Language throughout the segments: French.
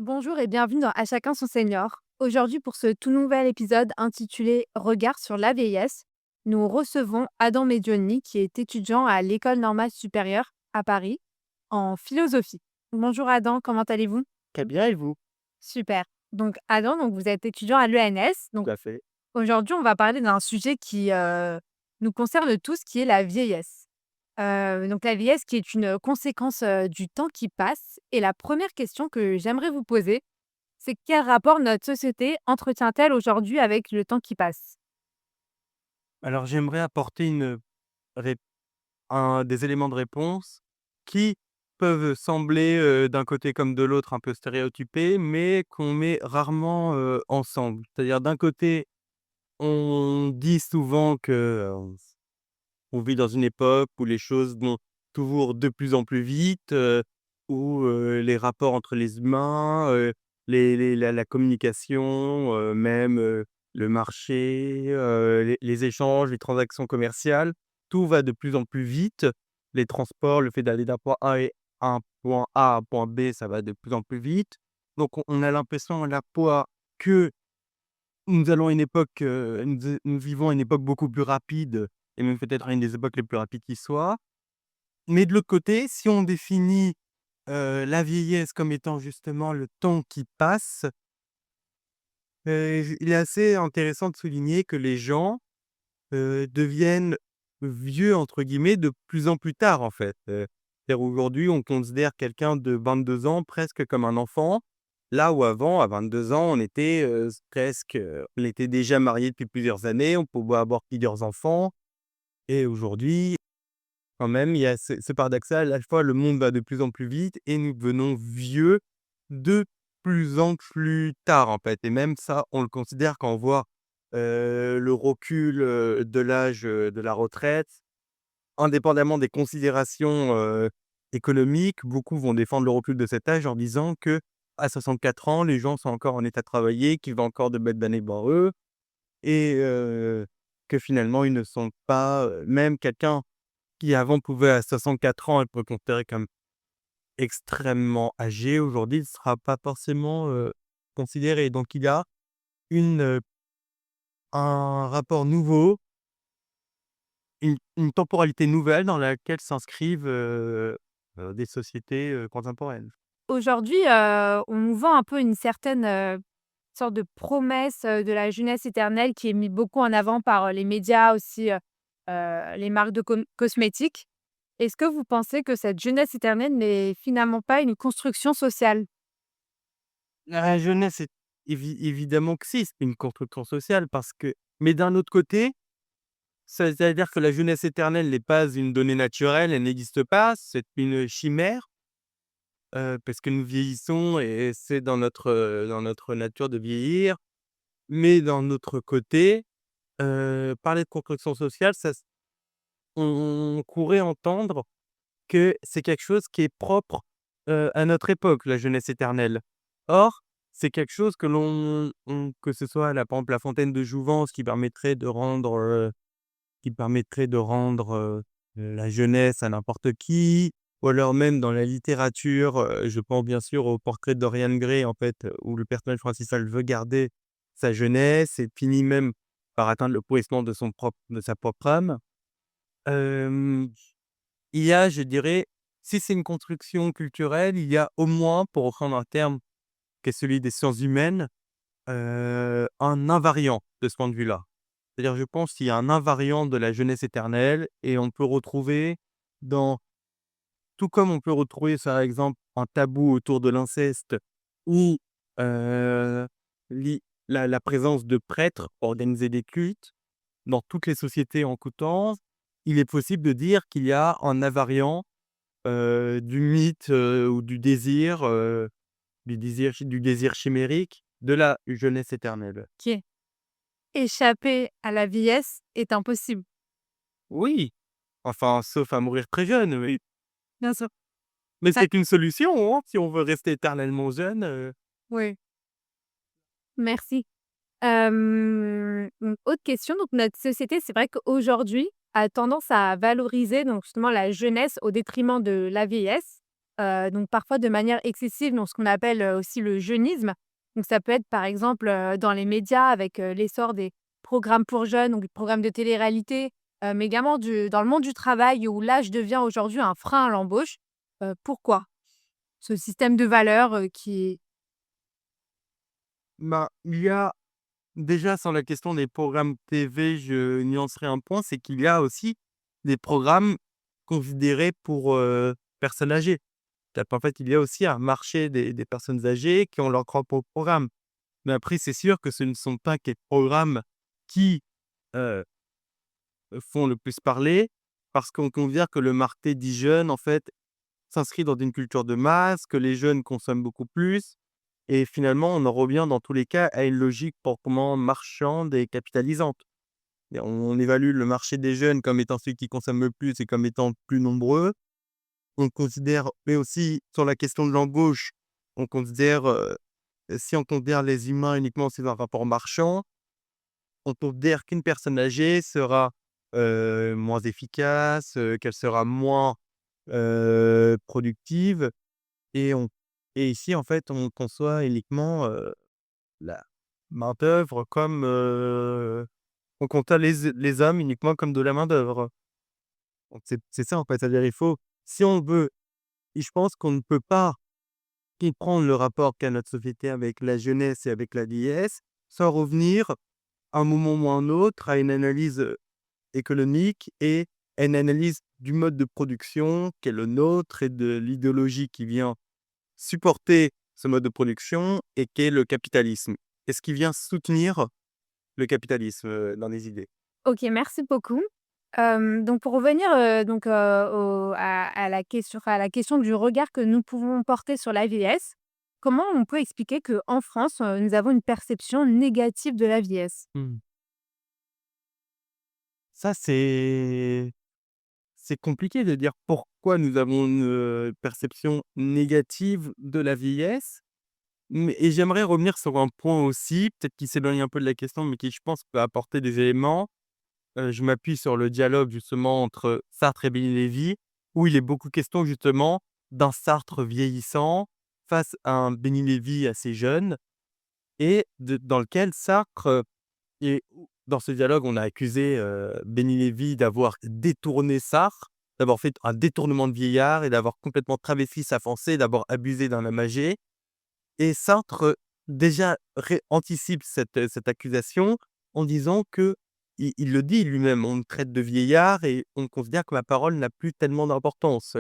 Bonjour et bienvenue dans À chacun son senior. Aujourd'hui, pour ce tout nouvel épisode intitulé Regard sur la vieillesse, nous recevons Adam Medioni, qui est étudiant à l'École normale supérieure à Paris en philosophie. Bonjour Adam, comment allez-vous? Très bien et vous? Super. Donc Adam, vous êtes étudiant à l'ENS. Donc Tout à fait. aujourd'hui, on va parler d'un sujet qui nous concerne tous, qui est la vieillesse. Donc la vieillesse qui est une conséquence du temps qui passe. Et la première question que j'aimerais vous poser, c'est quel rapport notre société entretient-elle aujourd'hui avec le temps qui passe? Alors j'aimerais apporter rép des éléments de réponse qui peuvent sembler, d'un côté comme de l'autre un peu stéréotypés, mais qu'on met rarement, ensemble. C'est-à-dire d'un côté, on dit souvent que, on vit dans une époque où les choses vont toujours de plus en plus vite, où, les rapports entre les humains, les la communication, même, le marché, les échanges, les transactions commerciales, tout va de plus en plus vite. Les transports, le fait d'aller d'un point A et un point A à un point B, ça va de plus en plus vite. Donc on a l'impression la fois que nous allons à une époque, nous vivons une époque beaucoup plus rapide et même peut-être une des époques les plus rapides qui soit. Mais de l'autre côté, si on définit, la vieillesse comme étant justement le temps qui passe, il est assez intéressant de souligner que les gens, deviennent «vieux» entre guillemets de plus en plus tard en fait. C'est-à-dire aujourd'hui, on considère quelqu'un de 22 ans presque comme un enfant, là où avant, à 22 ans, on était, presque, on était déjà marié depuis plusieurs années, on pouvait avoir plusieurs enfants et aujourd'hui, quand même, il y a ce paradoxal, à la fois le monde va de plus en plus vite et nous devenons vieux de plus en plus tard, en fait et même ça, on le considère quand on voit, le recul, de l'âge, de la retraite. Indépendamment des considérations, économiques, beaucoup vont défendre le recul de cet âge en disant qu'à 64 ans, les gens sont encore en état de travailler, qu'il va encore de belles années devant eux et que finalement ils ne sont pas, même quelqu'un qui avant pouvait à 64 ans être considéré comme extrêmement âgé, aujourd'hui il ne sera pas forcément, considéré. Donc il y a une, un rapport nouveau, une temporalité nouvelle dans laquelle s'inscrivent, des sociétés, contemporaines. Aujourd'hui, on nous vend un peu une certaine, sorte de promesse, de la jeunesse éternelle qui est mise beaucoup en avant par, les médias aussi, les marques de cosmétiques. Est-ce que vous pensez que cette jeunesse éternelle n'est finalement pas une construction sociale? La jeunesse est évidemment que si, c'est une construction sociale parce que mais d'un autre côté, c'est-à-dire que la jeunesse éternelle n'est pas une donnée naturelle, elle n'existe pas, c'est une chimère, parce que nous vieillissons et c'est dans notre nature de vieillir. Mais d'un autre côté, parler de construction sociale, ça s on pourrait entendre que c'est quelque chose qui est propre, à notre époque, la jeunesse éternelle. Or, c'est quelque chose que que ce soit la par exemple la fontaine de Jouvence qui permettrait de rendre, la jeunesse à n'importe qui, ou alors même dans la littérature, je pense bien sûr au portrait de Dorian Gray en fait, où le personnage principal veut garder sa jeunesse et finit même par atteindre le pourrissement de sa propre âme. Hem, il y a, je dirais, si c'est une construction culturelle, il y a au moins, pour reprendre un terme qui est celui des sciences humaines, un invariant de ce point de vue-là. C'est-à-dire, je pense qu'il y a un invariant de la jeunesse éternelle et on peut retrouver dans tout comme on peut retrouver, par exemple, un tabou autour de l'inceste ou, heu, l'i la présence de prêtres pour organiser des cultes, dans toutes les sociétés en coutances, il est possible de dire qu'il y a un invariant, du mythe, ou du désir chimérique de la jeunesse éternelle. Qui est échapper à la vieillesse est impossible. Oui, enfin, sauf à mourir très jeune, oui. Bien sûr. Mais Ouais, c'est une solution, hein, si on veut rester éternellement jeune, oui, merci. Une autre question, donc notre société, c'est vrai qu'aujourd'hui, a tendance à valoriser donc justement la jeunesse au détriment de la vieillesse. donc parfois de manière excessive dans ce qu'on appelle, aussi le jeunisme. Donc ça peut être par exemple, dans les médias avec, l'essor des programmes pour jeunes, donc des programmes de télé-réalité, mais également dans le monde du travail où l'âge devient aujourd'hui un frein à l'embauche. Pourquoi? Ce système de valeurs, qui Bah, il y a déjà sur la question des programmes TV, je nuancerai un point, c'est qu'il y a aussi des programmes considérés pour, personnes âgées. En fait, il y a aussi un marché des personnes âgées qui ont leur propre programme. Mais après, c'est sûr que ce ne sont pas que les programmes qui, heu, font le plus parler, parce qu'on considère que le marché dit jeunes, en fait, s'inscrit dans une culture de masse, que les jeunes consomment beaucoup plus et finalement, on en revient dans tous les cas à une logique proprement marchande et capitalisante. Et on évalue le marché des jeunes comme étant celui qui consomme le plus et comme étant plus nombreux. On considère mais aussi sur la question de l'embauche, on considère, si on considère les humains uniquement sous un rapport marchand, on considère qu'une personne âgée sera, moins efficace, qu'elle sera moins, productive et on et ici, en fait, on conçoit uniquement, la main-d'œuvre comme, on compta les hommes uniquement comme de la main-d'œuvre. Donc c'est ça, en fait, c'est-à-dire il faut si on veut et je pense qu'on ne peut pas comprendre le rapport qu'a notre société avec la jeunesse et avec la vieillesse, sans revenir, à un moment ou à un autre, à une analyse, économique et à une analyse du mode de production qui est le nôtre et de l'idéologie qui vient supporter ce mode de production et qui est le capitalisme. Et ce qui vient soutenir le capitalisme, dans les idées. OK, merci beaucoup. Donc pour revenir, donc, au à la question du regard que nous pouvons porter sur la vieillesse, comment on peut expliquer qu'en France, nous avons une perception négative de la vieillesse? Mmh. Ça, c'est compliqué de dire pourquoi nous avons une, perception négative de la vieillesse. Mais et j'aimerais revenir sur un point aussi, peut-être qui s'éloigne un peu de la question, mais qui je pense peut apporter des éléments. Je m'appuie sur le dialogue justement entre Sartre et Béni Lévy, où il est beaucoup question justement d'un Sartre vieillissant face à un Béni Lévy assez jeune et dans lequel Sartre, et dans ce dialogue, on a accusé, Béni Lévy d'avoir détourné Sartre, d'avoir fait un détournement de vieillard et d'avoir complètement travesti sa pensée, d'avoir abusé d'un homme âgé. Et Sartre, déjà anticipe cette accusation en disant que il le dit lui-même: «On me traite de vieillard et on considère que ma parole n'a plus tellement d'importance».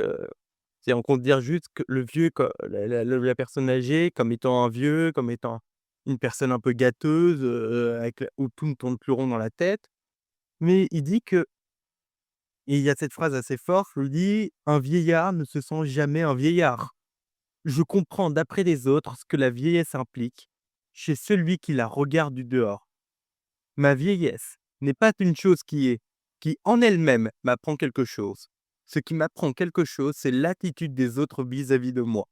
C'est on considère juste que le vieux co la personne âgée comme étant un vieux, comme étant une personne un peu gâteuse, avec la où tout ne tourne plus rond dans la tête. Mais il dit que et il y a cette phrase assez forte où il dit: «Un vieillard ne se sent jamais un vieillard». Je comprends d'après les autres ce que la vieillesse implique chez celui qui la regarde du dehors. Ma vieillesse n'est pas une chose qui en elle-même m'apprend quelque chose. Ce qui m'apprend quelque chose, c'est l'attitude des autres vis-à-vis de moi.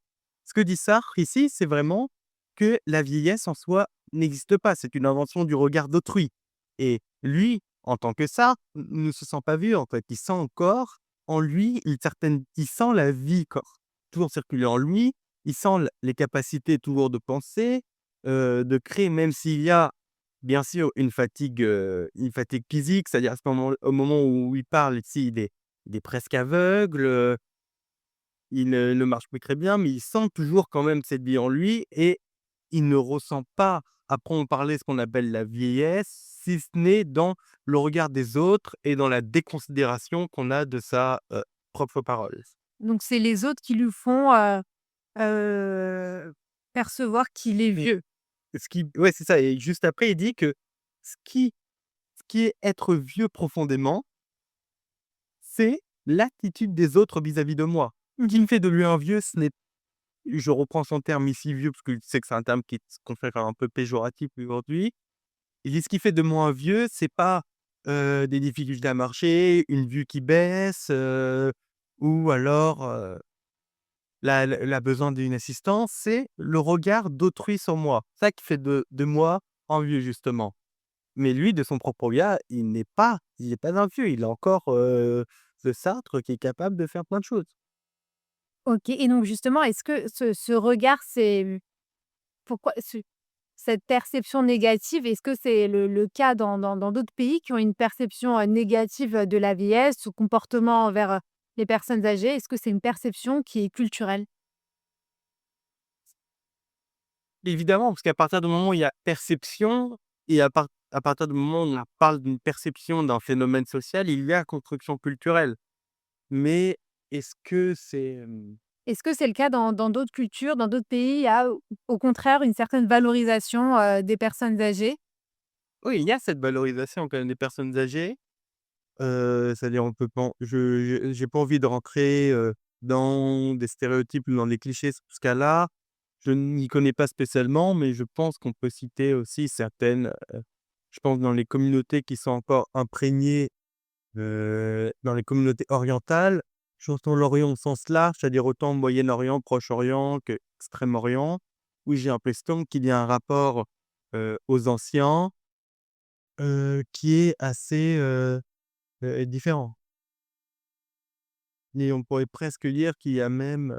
Ce que dit Sartre ici, c'est vraiment que la vieillesse en soi n'existe pas. C'est une invention du regard d'autrui. Et lui, en tant que Sartre, ne se sent pas vieux en fait. Il sent encore en lui il sent la vie toujours circuler en lui. Il sent les capacités toujours de penser, de créer, même s'il y a bien sûr, une fatigue physique, c'est-à-dire à ce moment au moment où il parle ici, il est presque aveugle, il ne marche plus très bien, mais il sent toujours quand même cette vie en lui et il ne ressent pas, à proprement parler, ce qu'on appelle la vieillesse, si ce n'est dans le regard des autres et dans la déconsidération qu'on a de sa, propre parole. Donc c'est les autres qui lui font, heu, percevoir qu'il est Mais vieux. ce qui ouais, c'est ça et juste après, il dit que ce qui ce qui est être vieux profondément, c'est l'attitude des autres vis-à-vis de moi. Ce qui me Mmh. fait de lui un vieux, ce n'est je reprends son terme ici «vieux» parce que je sais que c'est un terme qui se confère un peu péjoratif aujourd'hui. Il dit: «Ce qui fait de moi un vieux, c'est pas, des difficultés à marcher, une vue qui baisse, ou alors, la besoin d'une assistance, c'est le regard d'autrui sur moi. Ça qui fait de moi un vieux justement». Mais lui, de son propre regard, il n'est pas un vieux, il a encore, ce Sartre qui est capable de faire plein de choses. OK et donc justement, est-ce que ce regard, pourquoi cette perception négative, est-ce que c'est le cas dans d'autres pays qui ont une perception, négative, de la vieillesse, ce comportement envers, les personnes âgées? Est-ce que c'est une perception qui est culturelle? Évidemment, parce qu'à partir du moment où il y a perception et à partir du moment où on parle d'une perception d'un phénomène social, il y a construction culturelle. Mais est-ce que c'est, Est-ce que c'est le cas dans d'autres cultures, dans d'autres pays? Il y a au contraire une certaine valorisation, des personnes âgées? oui, il y a cette valorisation quand même des personnes âgées, c'est-à-dire on peut pas j'ai pas envie de rentrer, dans des stéréotypes ou dans des clichés sur ce cas-là. Je n'y connais pas spécialement, mais je pense qu'on peut citer aussi certaines, je pense dans les communautés qui sont encore imprégnées, dans les communautés orientales. J'entends l'Orient au sens large, c'est-à-dire autant Moyen-Orient, Proche-Orient qu'Extrême-Orient, où j'ai l'impression qu'il y a un rapport, aux anciens, qui est assez, différent. Et on pourrait presque dire qu'il y a même,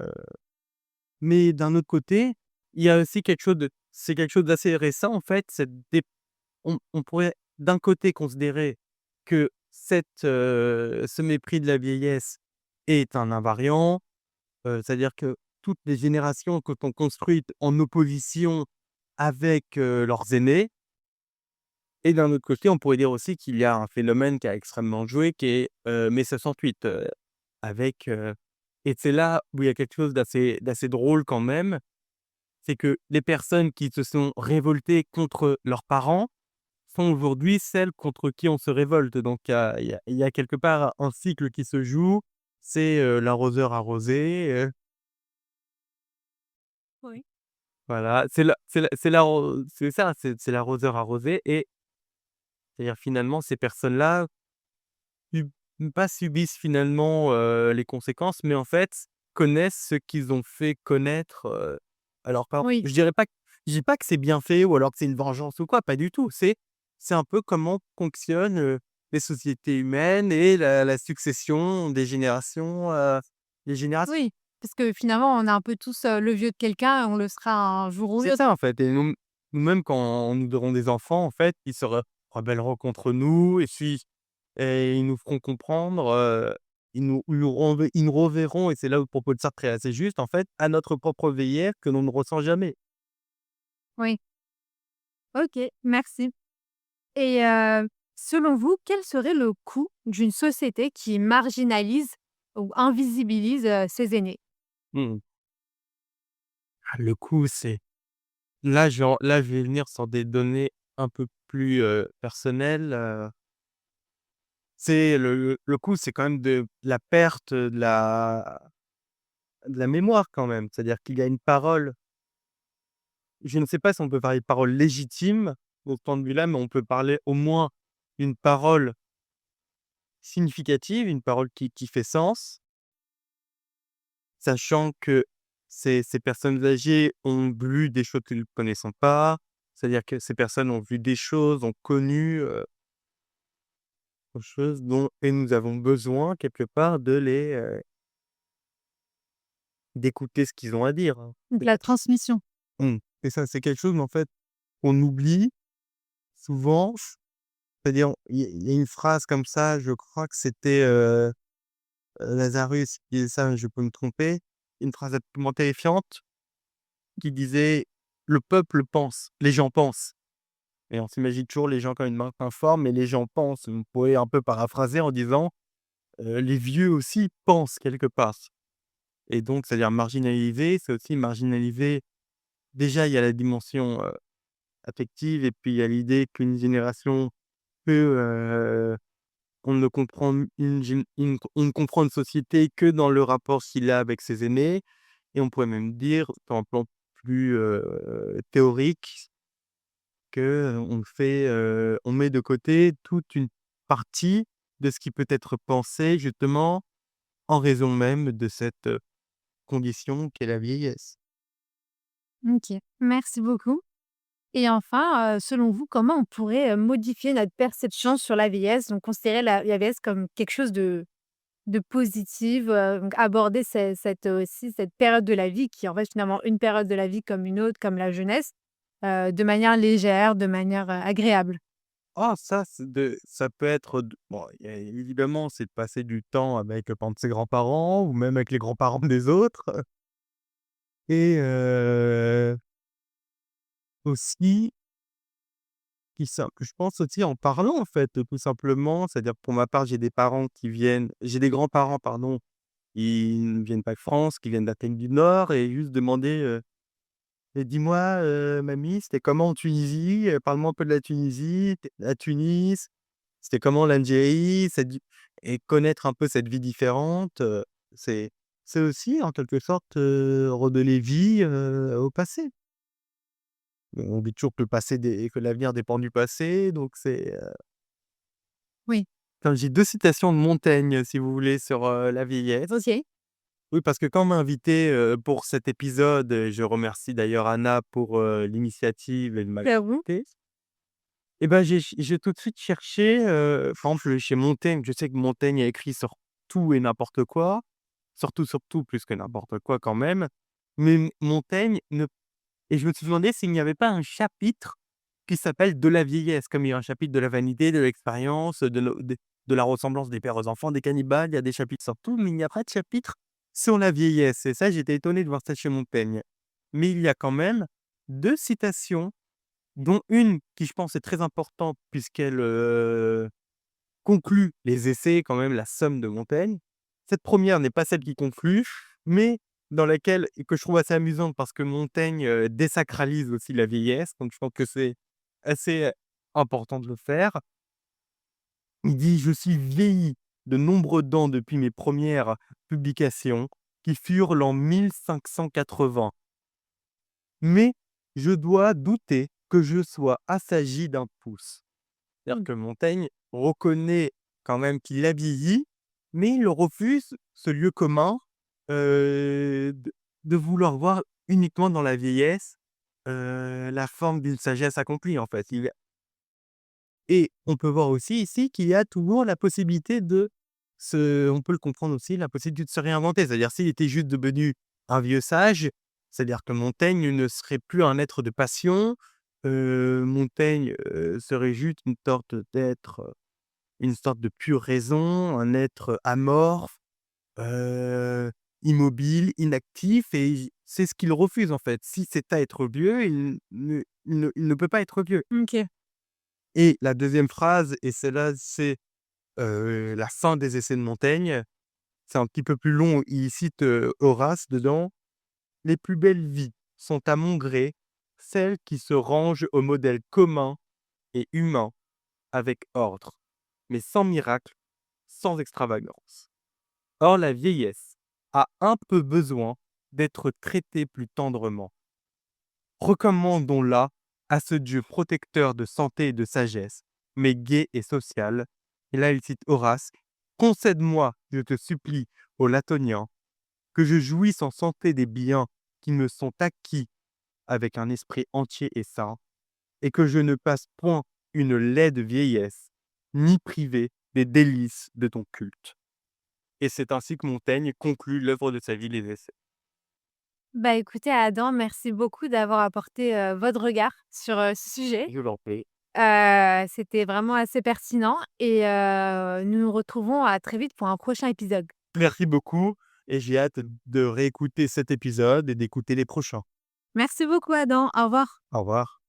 mais d'un autre côté, il y a aussi quelque chose d'assez récent en fait, cette dé on pourrait d'un côté considérer que ce mépris de la vieillesse est un invariant, c'est-à-dire que toutes les générations se sont construites en opposition avec, leurs aînés. Et d'un autre côté, on pourrait dire aussi qu'il y a un phénomène qui a extrêmement joué, qui est, mai 68, avec, et c'est là où il y a quelque chose d'assez drôle quand même, c'est que les personnes qui se sont révoltées contre leurs parents sont aujourd'hui celles contre qui on se révolte. Donc il y a quelque part un cycle qui se joue, c'est, l'arroseur arrosé, Oui. voilà, c'est ça, c'est l'arroseur arrosé et c'est-à-dire finalement ces personnes-là Sub pas subissent finalement, les conséquences, mais en fait, connaissent ce qu'ils ont fait connaître, alors pas Oui, je dis pas que c'est bien fait ou alors que c'est une vengeance ou quoi, pas du tout. C'est un peu comment fonctionnent, les sociétés humaines et la succession des générations. oui, parce que finalement, on est un peu tous, le vieux de quelqu'un et on le sera un jour ou C'est l'autre. ça en fait et nous-mêmes quand nous aurons des enfants en fait, ils se rebelleront contre nous et ils nous feront comprendre, ils nous reverront et c'est là où le propos de Sartre est assez juste, en fait, à notre propre vieillère que l'on ne ressent jamais. Oui, OK, merci et selon vous, quel serait le coût d'une société qui marginalise ou invisibilise, ses aînés? Mmh. Ah, le coup, c'est là, je vais venir sur des données un peu plus, personnelles, c'est le coût, c'est quand même de la perte, de la mémoire quand même. C'est-à-dire qu'il y a une parole, je ne sais pas si on peut parler de parole légitime, de ce point de vue-là, mais on peut parler au moins d'une parole significative, une parole qui fait sens, sachant que ces personnes âgées ont vu des choses que nous ne connaissons pas. C'est-à-dire que ces personnes ont vu des choses, ont connu, des choses dont et nous avons besoin quelque part d'écouter ce qu'ils ont à dire, hein. De la transmission. Mmh. Et ça, c'est quelque chose, en fait, qu'on oublie souvent. C'est-à-dire, il y a une phrase comme ça, je crois que c'était, Lazarus qui disait ça, je peux me tromper. Une phrase absolument terrifiante qui disait: «Le peuple pense, les gens pensent» et on s'imagine toujours les gens comme une mince informe, mais les gens pensent. On pourrait un peu paraphraser en disant, les vieux aussi pensent quelque part et donc c'est-à-dire marginaliser, c'est aussi marginaliser déjà il y a la dimension, affective et puis il y a l'idée qu'une génération peut, on ne comprend on ne comprend une société que dans le rapport qu'il a avec ses aînés et on pourrait même dire, sur un plan plus, théorique, que, on met de côté toute une partie de ce qui peut être pensé justement en raison même de cette, condition qu'est la vieillesse. OK, merci beaucoup et enfin, selon vous, comment on pourrait, modifier notre perception sur la vieillesse? Donc considérer la vieillesse comme quelque chose positive, donc aborder cette période de la vie qui est en fait finalement une période de la vie comme une autre, comme la jeunesse, de manière légère, de manière, agréable. Ah ça, ça peut être d bon, il y a évidemment, c'est de passer du temps avec, par exemple, ses grands-parents ou même avec les grands-parents des autres et aussi je pense aussi en parlant, en fait, tout simplement. C'est-à-dire pour ma part, j'ai des grands-parents, pardon, ils ne viennent pas de France, qui viennent d'Afrique du Nord et juste demander, «Et dis-moi, mamie, c'était comment en Tunisie? Parle-moi un peu de la Tunisie, à Tunis, c'était comment l'Algérie?» Cette vie et connaître un peu cette vie différente, c'est c'est aussi en quelque sorte, redonner vie, au passé. On dit toujours que l'avenir dépend du passé, donc Oui. enfin, j'ai 2 citations de Montaigne, si vous voulez, sur, la vieillesse. OK. Oui, parce que quand on m'a invité, pour cet épisode, je remercie d'ailleurs Anna pour, l'initiative et de J'avoue. m'inviter. Et ben, j'ai tout de suite cherché, par exemple, chez Montaigne, je sais que Montaigne a écrit sur tout et n'importe quoi, surtout plus que n'importe quoi quand même, mais Montaigne ne et je me suis demandé s'il n'y avait pas un chapitre qui s'appelle «De la vieillesse», comme il y a un chapitre de la vanité, de l'expérience, de la ressemblance des pères aux enfants, des cannibales, il y a des chapitres sur tout, mais il n'y a pas de chapitre sur la vieillesse et ça, j'étais étonné de voir ça chez Montaigne. Mais il y a quand même 2 citations, dont une qui, je pense, est très importante puisqu'elle, conclut les essais, quand même, la Somme de Montaigne. Cette première n'est pas celle qui conclut, mais dans laquelle et que je trouve assez amusante parce que Montaigne, désacralise aussi la vieillesse, donc je pense que c'est assez, important de le faire. Il dit: «Je suis vieilli de nombreux dents depuis mes premières publications qui furent l'an 1580. Mais je dois douter que je sois assagi d'un pouce». C'est-à-dire Mmh. que Montaigne reconnaît quand même qu'il a vieilli, mais il refuse ce lieu commun, de vouloir voir uniquement dans la vieillesse, la forme d'une sagesse accomplie, en fait. Et on peut voir aussi ici qu'il y a toujours la possibilité on peut le comprendre aussi, la possibilité de se réinventer. C'est-à-dire s'il était juste devenu un vieux sage, c'est-à-dire que Montaigne ne serait plus un être de passion, Montaigne, serait juste une sorte de pure raison, un être amorphe, heu, immobile, inactif et c'est ce qu'il refuse en fait. Si c'est à être vieux, il ne peut pas être vieux. OK. Et la deuxième phrase et celle-là, c'est, la fin des Essais de Montaigne. C'est un petit peu plus long, il cite, Horace dedans: «Les plus belles vies sont à mon gré celles qui se rangent au modèle commun et humain avec ordre, mais sans miracle, sans extravagance. Or la vieillesse a un peu besoin d'être traitée plus tendrement. Recommandons-la à ce Dieu protecteur de santé et de sagesse, mais gai et social». Et là, il cite Horace: «Concède-moi, je te supplie, ô Latonien, que je jouisse en santé des biens qui me sont acquis avec un esprit entier et sain, et que je ne passe point une laide vieillesse, ni privé des délices de ton culte». Et c'est ainsi que Montaigne conclut l'œuvre de sa vie, Les Essais. Bah, écoutez Adam, merci beaucoup d'avoir apporté, votre regard sur, ce sujet. Je vous en prie. C'était vraiment assez pertinent et nous nous retrouvons à très vite pour un prochain épisode. Merci beaucoup et j'ai hâte de réécouter cet épisode et d'écouter les prochains. Merci beaucoup Adam, au revoir. Au revoir.